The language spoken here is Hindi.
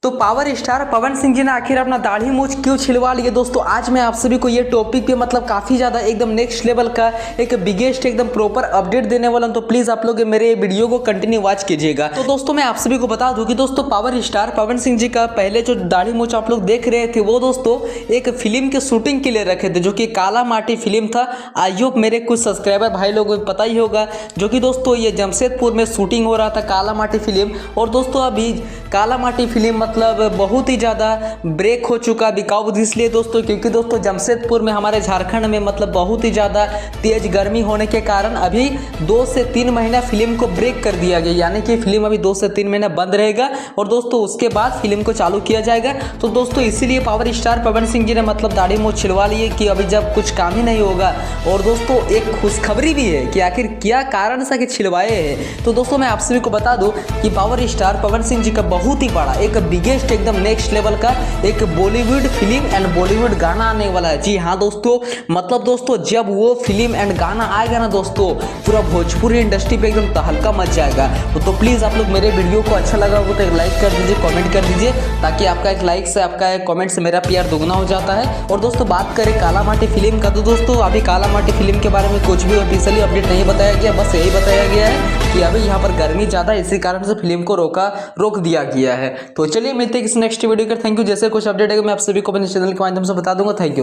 तो पावर स्टार पवन सिंह जी ने आखिर अपना दाढ़ी मूछ क्यों छिलवा लिए दोस्तों, आज मैं आप सभी को ये टॉपिक पे मतलब काफ़ी ज़्यादा एकदम नेक्स्ट लेवल का एक बिगेस्ट एकदम प्रॉपर अपडेट देने वाला हूं। तो प्लीज़ आप लोग मेरे ये वीडियो को कंटिन्यू वॉच कीजिएगा। तो दोस्तों मैं आप सभी को बता दूं कि दोस्तों पावर स्टार पवन सिंह जी का पहले जो दाढ़ी मूछ आप लोग देख रहे थे वो दोस्तों एक फिल्म के शूटिंग के लिए रखे थे, जो कि काला माटी फिल्म था। आई होप मेरे कुछ सब्सक्राइबर भाई लोगों को पता ही होगा, जो कि दोस्तों ये जमशेदपुर में शूटिंग हो रहा था काला माटी फिल्म। और दोस्तों अभी काला माटी फिल्म मतलब बहुत ही ज़्यादा ब्रेक हो चुका बिकॉज इसलिए दोस्तों क्योंकि दोस्तों जमशेदपुर में हमारे झारखंड में मतलब बहुत ही ज़्यादा तेज़ गर्मी होने के कारण अभी 2 से 3 महीना फिल्म को ब्रेक कर दिया गया, यानी कि फिल्म अभी 2 से 3 महीना बंद रहेगा और दोस्तों उसके बाद फिल्म को चालू किया जाएगा। तो दोस्तों इसीलिए पावर स्टार पवन सिंह जी ने मतलब दाढ़ी मूछ छिलवा लिए कि अभी जब कुछ काम ही नहीं होगा। और दोस्तों एक खुशखबरी भी है कि आखिर क्या कारण से कि छिलवाए हैं। तो दोस्तों मैं आप सभी को बता दूं कि पावर स्टार पवन सिंह जी का बहुत ही बड़ा एक बिगेस्ट एकदम नेक्स्ट लेवल का एक बॉलीवुड फिल्म एंड बॉलीवुड गाना आने वाला है। जी हाँ दोस्तों, मतलब दोस्तों जब वो फिल्म एंड गाना आएगा ना दोस्तों, पूरा भोजपुरी इंडस्ट्री पे एकदम तहलका मच जाएगा। तो प्लीज़ आप लोग मेरे वीडियो को अच्छा लगा हो तो एक लाइक कर दीजिए, कमेंट कर दीजिए, ताकि आपका एक लाइक से आपका एक कमेंट से मेरा प्यार दुगना हो जाता है। और दोस्तों बात करें काला माटी फिल्म का, तो दोस्तों अभी काला माटी फिल्म के बारे में कुछ भी ऑफिशियली अपडेट नहीं बताया गया, बस यही बताया गया है कि अभी यहाँ पर गर्मी ज़्यादा, इसी कारण से फिल्म को रोक दिया गया है। तो चलिए मिलते हैं किसी नेक्स्ट वीडियो का। Thank you. जैसे कुछ अपडेट है मैं आप सभी को अपने चैनल के माध्यम से बता दूंगा। Thank you.